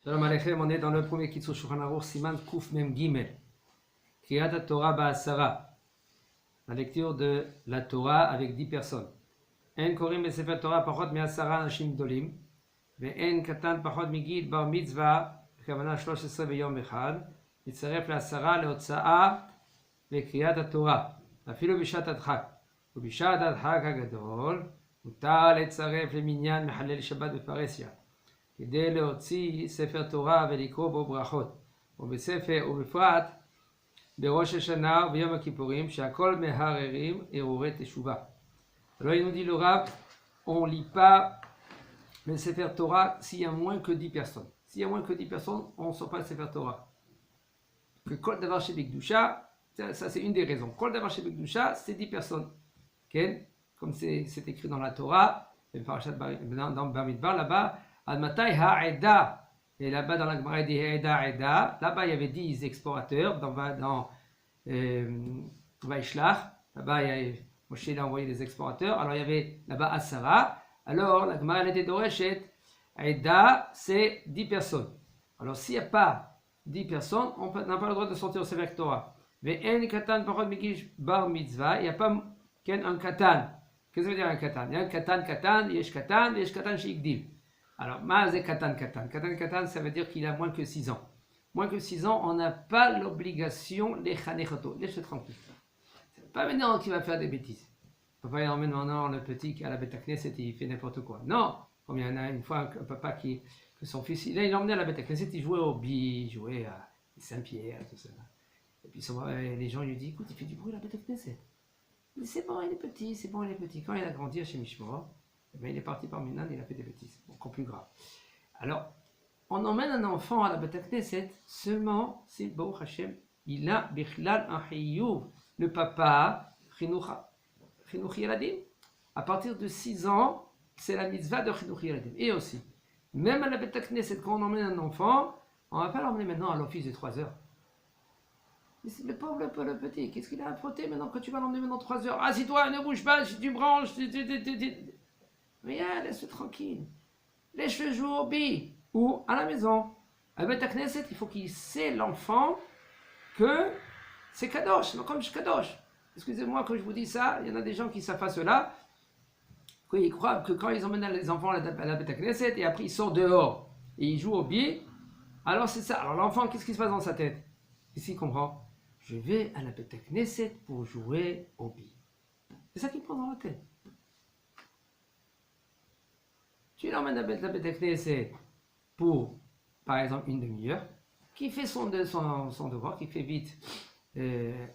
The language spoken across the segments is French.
Shalom Aleichem, on est dans le premier Kitzur Shulchan Aruch, Siman Kuf Mem Gimel, Kriyat Torah Ba'asara, la lecture de la Torah avec 10 personnes. En Korim Besefer Torah Pachot Me'asara Anashim Gdolim, Ve'en Katan Pachot Migid Bar Mitzvah, Kavana 13 Beyom Echad, Yitzaref La'asara Le'otza'a Ve'kriyat Torah, Afilo Bishat Adchak, Ubishat Adchak HaGadol, Mutar Le'tzaref Le'minyan Mechalel Shabbat Beparesya. כדי להוציא ספר תורה ולקרוא בו ברכות, ובספר ובפרט בראש השנה וביום הכיפורים, שהכל מהרהרים הרהורי תשובה. Alors il nous dit le Rav, on ne lit pas le Sefer Torah s'il y a moins que 10 personnes. S'il y a moins que 10 personnes, on ne sort pas le Sefer Torah. Que Kol Davar Shebekdusha, ça c'est une des raisons. Kol Davar Shebekdusha, c'est 10 personnes. Okay? Comme c'est écrit dans la Torah, dans Bamidbar là-bas, Al-Matai Ha'eda, et là-bas dans la Gemara il dit Ha'eda, là-bas il y avait 10 explorateurs, dans Vaishlach, là-bas Moshe a envoyé des explorateurs, alors il y avait là-bas Asara, alors la Gemara elle était Doreshet, Ha'eda c'est 10 personnes. Alors s'il n'y a pas 10 personnes, on n'a pas le droit de sortir au Sefer Torah. Ve'en katan parod migish bar mitzvah, il n'y a pas qu'un katan. Qu'est-ce que ça veut dire un katan? Il y a un katan, yesh katan she'igdil. Alors, Ma'azé Katan Katan. Katan Katan, ça veut dire qu'il a moins que 6 ans. Moins que 6 ans, on n'a pas l'obligation, les chanechoto. Laisse-le tranquille. C'est pas maintenant qu'il va faire des bêtises. Papa, il emmène maintenant le petit qui a la Beta Knesset et il fait n'importe quoi. Non! Comme il y en a une fois un papa que son fils, il l'a emmené à la Beta Knesset, il jouait au billes, il jouait à Saint-Pierre, tout ça. Et puis les gens lui disent, écoute, il fait du bruit à la Beta Knesset. Mais c'est bon, il est petit, c'est bon, il est petit. Quand il a grandi chez Mishmor, mais il est parti par Minan, il a fait des bêtises, encore plus grave. Alors, on emmène un enfant à la Beta Knesset seulement si, Baruch Hashem, il a Bichlal un Chiyuv, le papa, Chinuch Yeladim. À partir de 6 ans, c'est la mitzvah de Chinuch Yeladim. Et aussi, même à la Beta Knesset, quand on emmène un enfant, on ne va pas l'emmener maintenant à l'office de 3 heures. Le pauvre, le petit, qu'est-ce qu'il a à frotter maintenant que tu vas l'emmener maintenant 3 heures? Ah, si toi, ne bouge pas, si tu branches, rien, laisse-le tranquille. Laisse-le jouer au billes ou à la maison. À Beta Knesset, il faut qu'il sait l'enfant que c'est kadosh, non comme je kadosh. Excusez-moi que je vous dis ça, il y en a des gens qui savent pas cela. Ils croient que quand ils emmènent les enfants à la Beta Knesset et après ils sortent dehors et ils jouent au billes, alors c'est ça. Alors l'enfant, qu'est-ce qui se passe dans sa tête? Ici, il comprend. Je vais à la Beta Knesset pour jouer au billes. C'est ça qu'il prend dans la tête. Tu l'emmènes à la Beta Knesset pour, par exemple, une demi-heure, qui fait son devoir, qui fait vite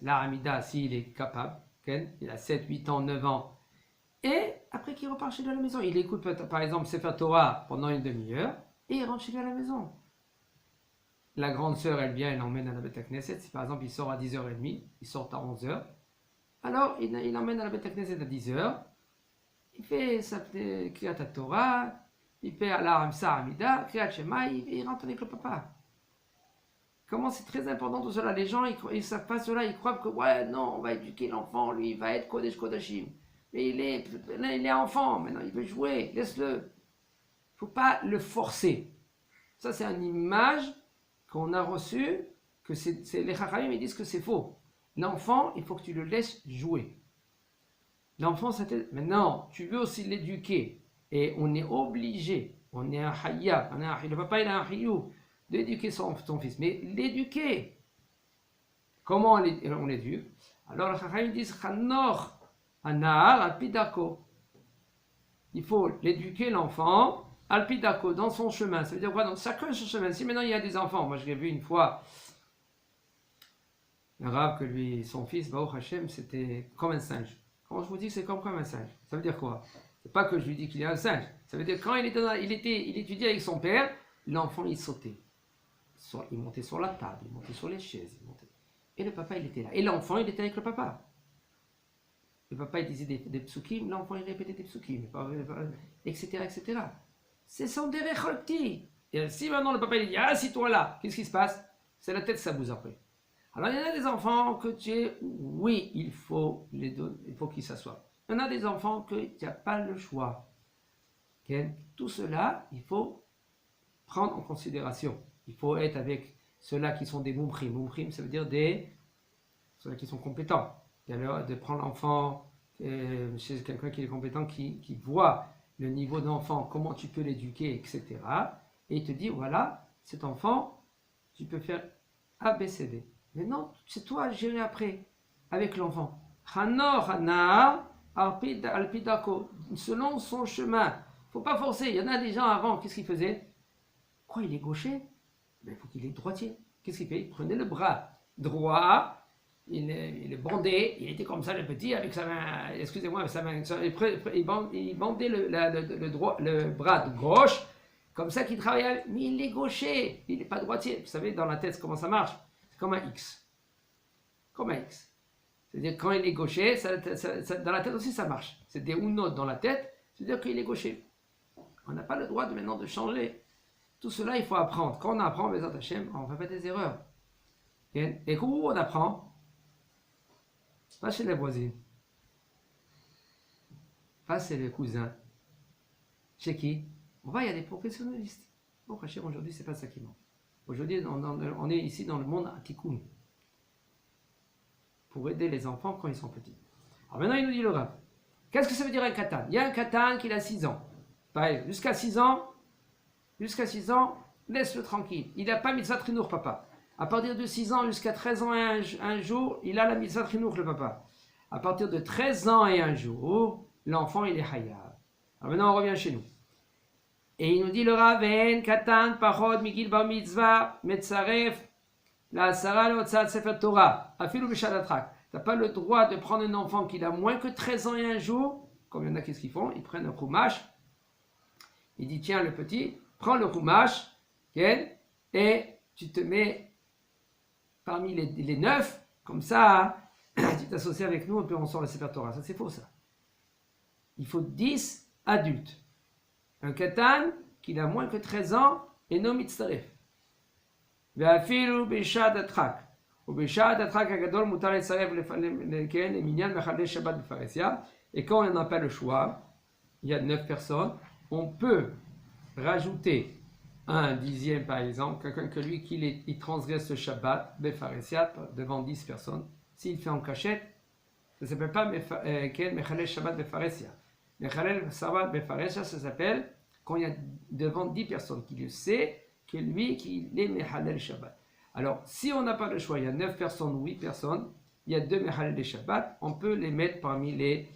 l'Aramida s'il est capable, il a 7, 8 ans, 9 ans, et après qu'il repart chez lui à la maison, il écoute par exemple Sefer Torah pendant une demi-heure, et il rentre chez lui à la maison. La grande sœur, elle vient, elle l'emmène à la Beta Knesset, si par exemple il sort à 10h30, il sort à 11h, alors il l'emmène à la Beta Knesset à 10h, il fait sa Kriyat Torah, il fait la Ramsa Amida, Kriyat Shema, il rentre avec le papa. Comment c'est très important tout cela? Les gens, ils ne savent pas cela, ils croient que, ouais, non, on va éduquer l'enfant, lui, il va être Kodesh Kodashim. Mais il est enfant, maintenant, il veut jouer, laisse-le. Il ne faut pas le forcer. Ça, c'est une image qu'on a reçue, que les Chachamim, ils disent que c'est faux. L'enfant, il faut que tu le laisses jouer. L'enfant, maintenant, tu veux aussi l'éduquer. Et on est obligé, on est un hayab, le papa il a un hayou, d'éduquer son fils. Mais l'éduquer, comment on l'éduque? Alors, les Chachamim disent, Chanor, Anar, Alpidako. Il faut l'éduquer, l'enfant, Alpidako, dans son chemin. Ça veut dire quoi? Dans chacun son chemin. Si maintenant il y a des enfants, moi je l'ai vu une fois, un Rav que son fils, Baruch Hashem, c'était comme un singe. Quand je vous dis que c'est comme un singe, ça veut dire quoi? C'est pas que je lui dis qu'il est un singe. Ça veut dire que quand il étudiait avec son père, l'enfant il sautait. Il montait sur la table, il montait sur les chaises. Et le papa il était là. Et l'enfant il était avec le papa. Le papa il disait des psukim, l'enfant il répétait des psukim, etc. etc. C'est son derech le petit. Et si maintenant le papa il dit, ah si toi là, qu'est-ce qui se passe? C'est la tête ça bouse après. Alors il y en a des enfants que oui, il faut les donner, il faut qu'ils s'assoient. Il y en a des enfants que tu n'as pas le choix. Okay? Tout cela, il faut prendre en considération. Il faut être avec ceux-là qui sont des mumchim. Mumchim, ça veut dire ceux-là qui sont compétents. Alors, de prendre l'enfant chez quelqu'un qui est compétent, qui voit le niveau d'enfant, comment tu peux l'éduquer, etc. Et il te dit, voilà, cet enfant, tu peux faire A, B, C, D. Mais non, c'est toi à gérer après, avec l'enfant. Selon son chemin. Il ne faut pas forcer. Il y en a des gens avant, qu'est-ce qu'ils faisaient? Quoi, il est gaucher? Mais il faut qu'il est droitier. Qu'est-ce qu'il fait? Il prenait le bras droit, il est bandé, il était comme ça le petit, avec sa main, excusez-moi, sa main, il bandait le bras de gauche, comme ça qu'il travaillait, mais il est gaucher, il n'est pas droitier. Vous savez, dans la tête, comment ça marche? C'est comme un X. Comme un X. C'est-à-dire quand il est gaucher, dans la tête aussi ça marche. C'est des unotes dans la tête, c'est-à-dire qu'il est gaucher. On n'a pas le droit maintenant de changer. Tout cela, il faut apprendre. Quand on apprend, Bezat Hashem, on ne fait pas des erreurs. Et où on apprend? Pas chez les voisins. Pas chez les cousins. Chez qui? On va, il y a des professionnalistes. Bon, aujourd'hui, c'est pas ça qui manque. Aujourd'hui, on est ici dans le monde à Tikkun. Pour aider les enfants quand ils sont petits. Alors maintenant, il nous dit le Rav. Qu'est-ce que ça veut dire un katan? Il y a un katan qui a 6 ans. Pareil, jusqu'à 6 ans, laisse-le tranquille. Il n'a pas mitzvah trinour, papa. À partir de 6 ans jusqu'à 13 ans et un jour, il a la mitzvah trinour, le papa. À partir de 13 ans et un jour, l'enfant, il est hayab. Alors maintenant, on revient chez nous. Et il nous dit le Rav, en katan, pachod, migil bar mitzvah, metzaref, la Sarah l'otzat sefer Torah, afilu b'shadatrak. Tu n'as pas le droit de prendre un enfant qui a moins que 13 ans et un jour, comme il y en a, qu'est-ce qu'ils font? Ils prennent un chumash, il dit tiens le petit, prends le chumash, et tu te mets parmi les 9, comme ça, tu t'associes avec nous et puis on sort le sefer Torah. Ça c'est faux ça. Il faut 10 adultes. Un katan qui a moins que 13 ans et non mitzaref. ואפילו בשעת הדחק, ובשעת הדחק הגדול מותר לצרף למניין מחללי שבת בפרהסיה, et quand on n'a pas le choix, il y a 9 personnes, on peut rajouter un dixième par exemple, quelqu'un que lui il transgresse le Shabbat בפרהסיה devant 10 personnes, s'il fait en cachette, ça ne s'appelle pas מחלל שבת בפרהסיה. מחלל שבת בפרהסיה, ça s'appelle quand il y a devant 10 personnes qui le sait, que lui qui est Mehalel Shabbat. Alors, si on n'a pas le choix, il y a 9 personnes ou 8 personnes, il y a 2 Mehalel Shabbat, on peut les mettre parmi les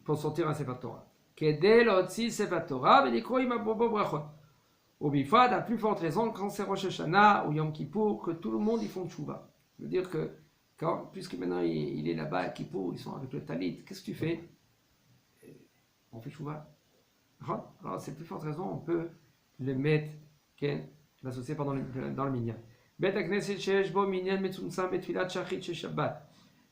pour sortir un Sefer Torah. Kedel Otsi Sefer Torah, Velikro Imabobo Brachot. Au Bifad, à plus forte raison, quand c'est Rosh Hashanah ou Yom Kippour, que tout le monde ils font Tchouva. Ça veut dire que, puisque maintenant il est là-bas à Kippour, ils sont avec le Talit, qu'est-ce que tu fais? On fait Tchouva. Alors, c'est plus forte raison, on peut le mettre l'associer dans le minyan. בית הכנסת שיש בו מניין מצומצם בתפילת שחרית של שבת.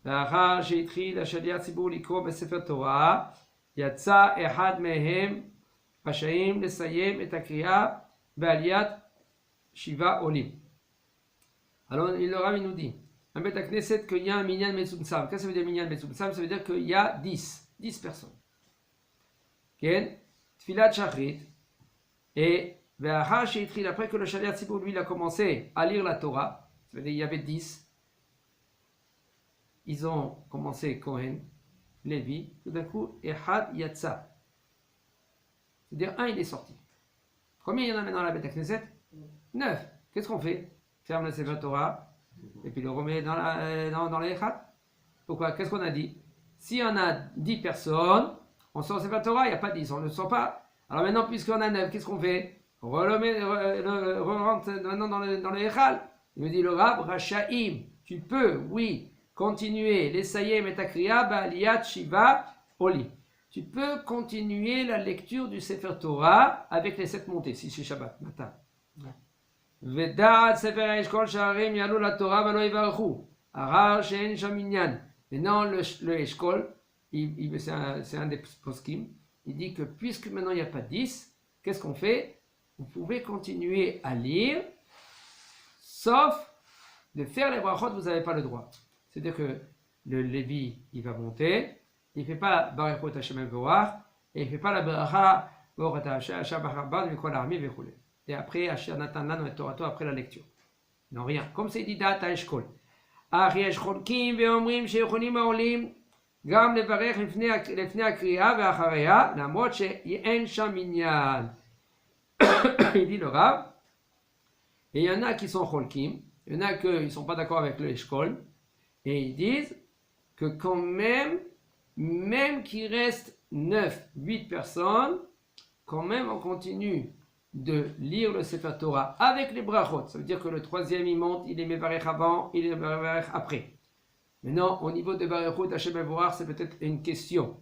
לאחר שהתחיל השליח ציבור לקרוא בספר תורה, יצא אחד מהם רשאים לסיים את הקריאה בעליית 7 עולים. Alors, le Rav nous dit, un bête knesset qu'il y a un minyan מצומצם. Qu'est-ce que ça veut dire minyan מצומצם? Ça veut dire qu'il y a 10 personnes. תפילת שחרית, et après que le Shaliach Tzibur, lui, il a commencé à lire la Torah, ça veut dire il y avait 10, ils ont commencé Kohen, Lévi, tout d'un coup, Ehad Yatsa. C'est-à-dire un, il est sorti. Combien il y en a maintenant à la Beth Knesset? 9. Qu'est-ce qu'on fait? Ferme le Sefer Torah, et puis le remet dans les Ehad. Pourquoi? Qu'est-ce qu'on a dit? Si on a 10 personnes, on sort le Sefer Torah, il n'y a pas 10, on ne le sort pas. Alors maintenant, puisqu'on a 9, qu'est-ce qu'on fait? On rentre maintenant dans le Echal. Il me dit le Rab, Rachaim, tu peux, oui, continuer l'Essayem et Takriya, Ba'aliyat Shiva Oli. Tu peux continuer la lecture du Sefer Torah avec les 7 montées, si c'est Shabbat, matin. Veda'at Sefer Eshkol Sha'arim Yalou la Torah Valo Yivarechu. Arar She'en Shaminyan. Maintenant, le Eshkol, c'est un des poskim, il dit que puisque maintenant il n'y a pas 10, qu'est-ce qu'on fait? Vous pouvez continuer à lire, sauf de faire les brachot, vous n'avez pas le droit. C'est-à-dire que le Lévi, il va monter, il ne fait pas Baruch Hashem Eloah, et il ne fait pas la bracha Baruch Hashem Echad Mikol Ha'amim Vechulei. et après, Asher Natan Lanu et Torato après la lecture. Non, rien. Comme c'est dit Da'at HaEshkol. אך יש חולקים ואומרים שיכולים העולים גם לברך לפני הקריאה ואחריה, למרות שאין שם עניין. Il dit le Rav, et il y en a qui sont cholkim, il y en a qui ne sont pas d'accord avec le Eshkol, et ils disent que quand même qu'il reste 9, 8 personnes, quand même on continue de lire le Sefer Torah avec les brachot. Ça veut dire que le troisième il monte, il est mevarech avant, il est mevarech après. Maintenant, au niveau de Barechut Hashem Mevorach, c'est peut-être une question.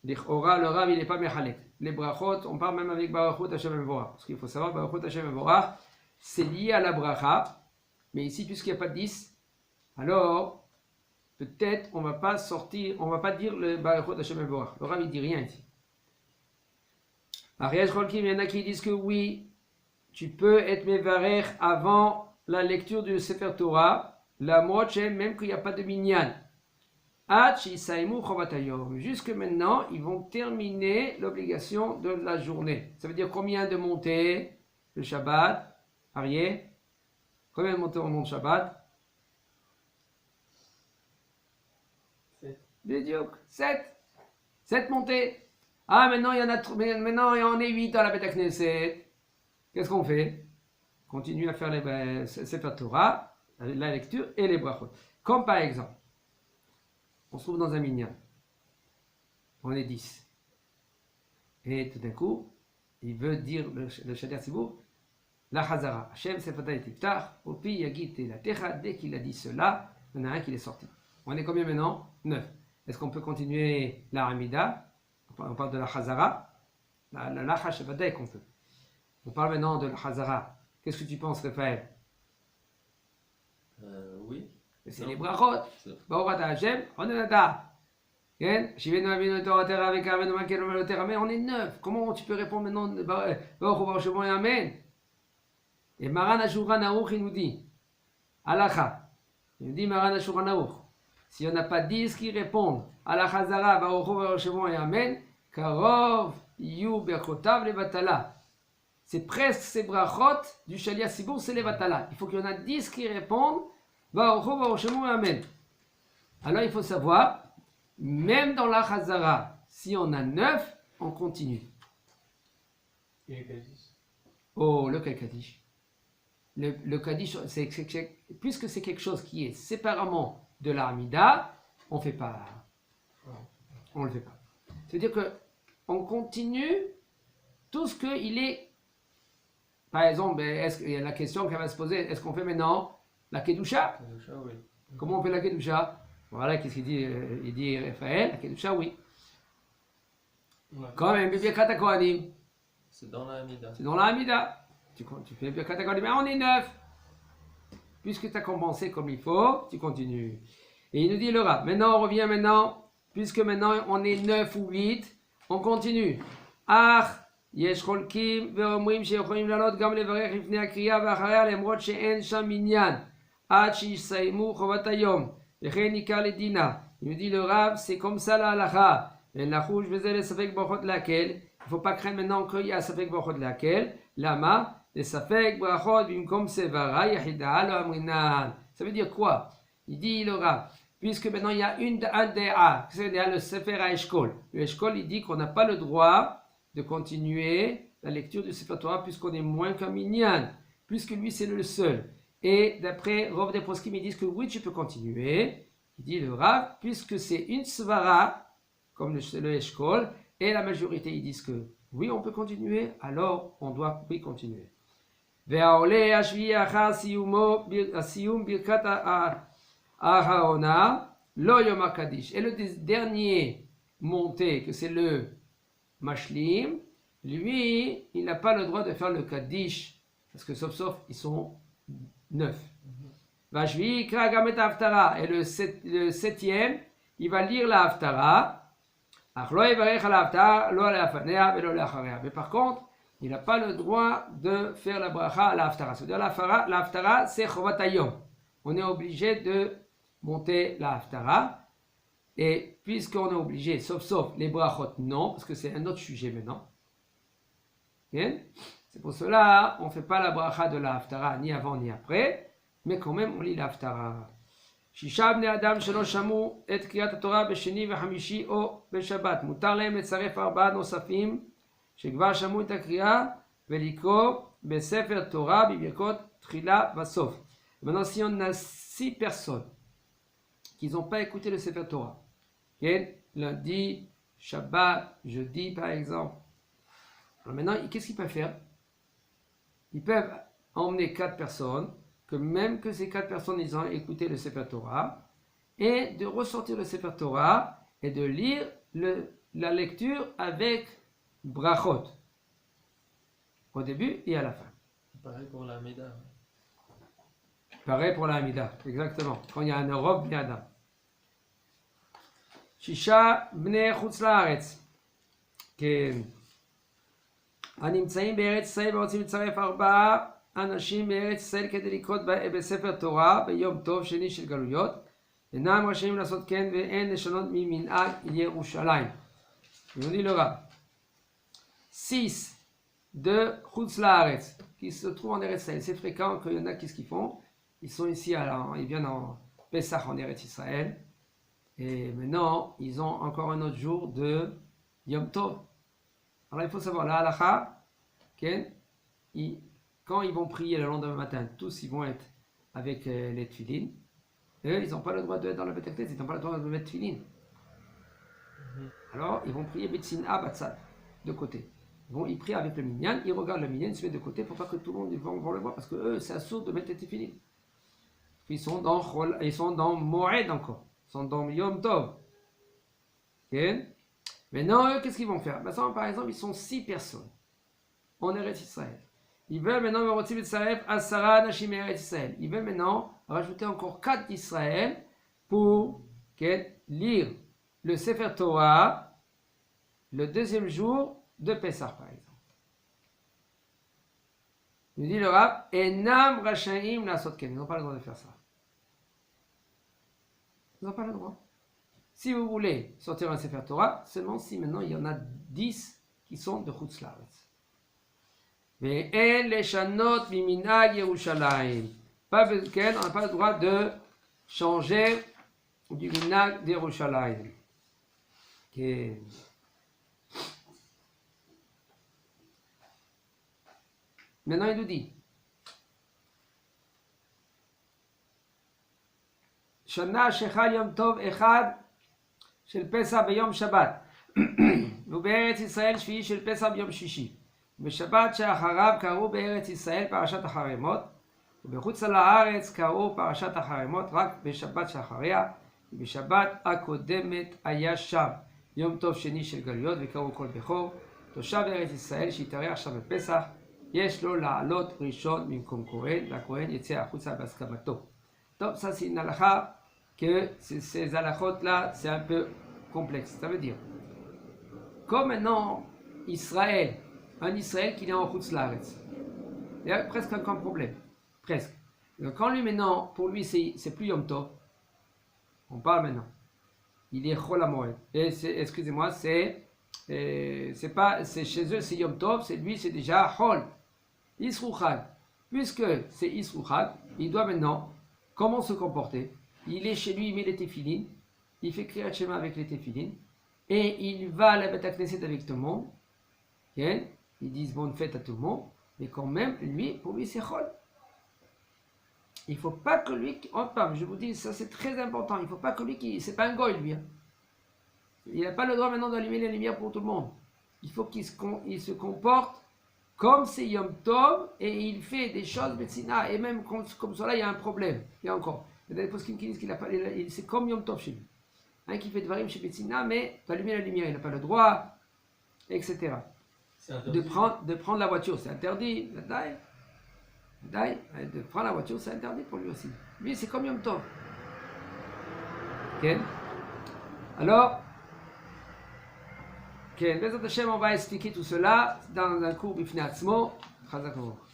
L'Ichora, le Rav, il n'est pas mechalek. Les brachot, on parle même avec Barechut Hashem Mevorach. Parce qu'il faut savoir, Barechut Hashem Mevorach, c'est lié à la bracha. Mais ici, puisqu'il n'y a pas de 10, alors, peut-être, on ne va pas sortir, on ne va pas dire le Barechut Hashem Mevorach. Le Rav, il ne dit rien ici. Ariège Cholkim, il y en a qui disent que oui, tu peux être mevarech avant la lecture du Sefer Torah, la moche, même qu'il n'y a pas de minyan. Jusque maintenant, ils vont terminer l'obligation de la journée. Ça veut dire combien de montées le Shabbat, Arié? Combien de montées on monte Shabbat? 7. 7 montées. Ah, maintenant il y en a maintenant il y en a 8 dans la Beth Knesset. Qu'est-ce qu'on fait? Continue à faire les Sefer Torah, la lecture et les brachot. Comme par exemple, on se trouve dans un minyan. On est 10. Et tout d'un coup, il veut dire le Shader Sibour, la Chazara. Hashem Sefatay Tiftach, Opi Yagit la Techa. Dès qu'il a dit cela, il y en a un qui est sorti. On est combien maintenant? 9. Est-ce qu'on peut continuer la Hamida? On parle de la Chazara, la Lacha Shabbatai qu'on peut. On parle maintenant de la Chazara. Qu'est-ce que tu penses, Raphaël? Oui. C'est les brachot. Baruch Hashem, on est là. Mais on est 9. Comment tu peux répondre maintenant? Baruch Hashem, Amen. Et Maran Ashura Naouch, il nous dit, Alacha. Il nous dit Maran Ashura Naouch. Si on n'a pas 10 qui répondent à la Chazara, Baruch Hashem et Amen, Karov Yu Berchotav le Batala. C'est presque ces brachot du Shalia Sibour, c'est les Batala. Il faut qu'il y en a 10 qui répondent, Baruch Hashem et Amen. Alors il faut savoir, même dans la Chazara, si on a 9, on continue. Et le Kaddish? Oh, le Kaddish. Le Kaddish, puisque c'est quelque chose qui est séparément de l'Amida, on ne fait pas. On ne le fait pas. C'est-à-dire qu'on continue tout ce qu'il est. Par exemple, il y a la question qui va se poser, est-ce qu'on fait maintenant la Kedusha? Oui. Comment on fait la Kedusha? Voilà, qu'est-ce qu'il dit? Il dit Raphaël, la Kedusha, oui. Quand même, Birkat HaKohanim. C'est dans la Hamida. C'est dans la Hamida. Tu fais Birkat HaKohanim, mais on est 9. Puisque tu as compensé comme il faut, tu continues. Et il nous dit le Rav. Maintenant, on revient puisque maintenant on est 9 ou 8, on continue. Ach, yesh cholkim ve'omrim she'yocholim lalot gam levarech lifnei hakriya ve'acharya lemrot she'en sham minyan ad sheyisaymu chovat hayom vechen nikar ledina. Il nous dit le Rav, c'est comme ça la halacha. El nachouch ve'zeh le safek brachot laquelle. Il ne faut pas craindre maintenant qu'il y a safek brachot laquelle. Lama le safek brachot bimkom sevara yachida lo amrinan. Ça veut dire quoi? Il dit le Rav, puisque maintenant il y a un DA, c'est le Sefer HaEshkol. Le Eshkol, il dit qu'on n'a pas le droit de continuer la lecture du Sefer Torah puisqu'on est moins qu'un minyan, puisque lui c'est le seul. Et d'après Rov des Poskim, ils disent que oui, tu peux continuer. Il dit le Rav, puisque c'est une svara, comme le Eshkol, et la majorité ils disent que oui, on peut continuer, alors on doit oui continuer. Ve'aole hashvi achar siyum birkat Ahaona, lo Yom Kaddish. Et le dernier monté, que c'est le Mashlim, lui, il n'a pas le droit de faire le Kaddish, parce que sauf, ils sont 9. Vashvi Kra Gamet Haftara. Et le septième, il va lire la Haftara. Mais par contre, il n'a pas le droit de faire la bracha à la Haftara. C'est-à-dire la Haftara, c'est Chovat Hayom. On est obligé de monter la Haftara. Et puisqu'on est obligé, sauf les brachot, non, parce que c'est un autre sujet maintenant. C'est pour cela, on ne fait pas la bracha de la haftara ni avant ni après, mais quand même on lit la haftara. שישה בני אדם שלא שמעו את קריאת התורה בשני וחמישי או בשבת. מותר להם לצרף 4 נוספים שכבר שמעו את הקריאה ולקרוא בספר תורה בברכות תחילה וסוף. Maintenant, si on a 6 personnes qui n'ont pas écouté le Sefer Torah, lundi, Shabbat, jeudi par exemple, alors maintenant, qu'est-ce qu'ils peuvent faire? Ils peuvent emmener 4 personnes, que même que ces 4 personnes, ils ont écouté le Sefer Torah, et de ressortir le Sefer Torah et de lire la lecture avec brachot, au début et à la fin. Pareil pour la Hamida. Pareil pour la Hamida, exactement. Quand il y a un Europe, Bnei Adam. Shisha Bnei Chutz Laaretz. הנמצאים בארץ ישראל ורוצים לצרף 4 אנשים בארץ ישראל כדי לקרוא בספר תורה ביום טוב שני של גלויות, אינם רשאים לעשות כן ואין לשנות ממנהג ירושלים. On dit le Rab. 6 de Chutz Laaretz qui se trouvent en Eretz Israël. C'est fréquent qu'il y en a qu'est-ce qu'ils font? Ils sont ici, ils viennent en Pessah en Eretz Israël. Et maintenant, ils ont encore un autre jour de Yom Tov. Alors il faut savoir, la halakha, quand ils vont prier le lendemain matin, tous ils vont être avec les tefillin. Eux, ils n'ont pas le droit d'être dans le Beit HaKnesset, ils n'ont pas le droit de mettre tefillin. Alors, ils vont prier Betsina Batsad, de côté. Ils prient avec le minyan, ils regardent le minyan, ils se mettent de côté pour pas que tout le monde va le voir, parce que eux, c'est assourd de mettre les tefillin. Ils sont dans Moed encore, ils sont dans Yom Tov. Maintenant, eux, qu'est-ce qu'ils vont faire? Par exemple, ils sont 6 personnes en Eretz Israël. Ils veulent maintenant Ils veulent maintenant rajouter encore 4 d'Israël pour lire le Sefer Torah le 2e jour de Pessah, par exemple. Il dit le Rab, Enam Rashaim Lasot Ken. Ils n'ont pas le droit de faire ça. Ils n'ont pas le droit. Si vous voulez sortir un Sefer Torah, seulement si maintenant il y en a 10 qui sont de Chutz Laaretz. Ve'en leshanot miminag Yerushalayim. On n'a pas le droit de changer du minag d'Yerushalayim. Maintenant il nous dit Shana shechal yom tov echad של פסח ביום שבת, ובארץ ישראל שביעי של פסח ביום שישי. בשבת שאחריו קראו בארץ ישראל פרשת החרמות, ובחוץ לארץ קראו פרשת החרמות רק בשבת שאחריה, ובשבת הקודמת היה שם יום טוב שני של גלויות וקראו כל בכור. תושב ארץ ישראל שהתארח שם בפסח, יש לו לעלות ראשון במקום כהן, והכהן יצא החוצה בהסכמתו. טוב, ça c'est une halakha que ces halakhot-là, c'est un peu complexe. Ça veut dire, comme maintenant, Israël, un Israël qui est en Chutz Laaretz, il y a presque un problème. Presque. Donc, quand lui maintenant, pour lui, c'est plus Yom Tov, on parle maintenant. Il est Chol HaMoed. Excusez-moi, c'est chez eux, c'est Yom Tov, c'est lui, c'est déjà Chol. Isru Chag. Puisque c'est Isru Chag, il doit maintenant, comment se comporter? Il est chez lui, il met les téphilines, il fait Kriyat Shema avec les téphilines, et il va à la Beit HaKnesset avec tout le monde. Ils disent bonne fête à tout le monde, mais quand même, lui, pour lui, c'est Chol. Il ne faut pas que lui, je vous dis, ça c'est très important, il ne faut pas que lui, c'est pas un goy lui. Il n'a pas le droit maintenant d'allumer les lumières pour tout le monde. Il faut qu'il se comporte comme c'est Yom Tov, et il fait des choses Betsina, et même comme cela, il y a un problème. Il y a encore. Il y a des poskim qui disent qu'il c'est comme Yom Tov chez lui. Un qui fait Dvarim chez Betsina, mais d'allumer la lumière, il n'a pas le droit, etc. De prendre la voiture, c'est interdit. De prendre la voiture, c'est interdit pour lui aussi. Lui, c'est comme Yom Tov. Okay. Alors, Bezat Hashem, on va expliquer tout cela dans un cours Bifnei Atzmo. Chazak Baruch.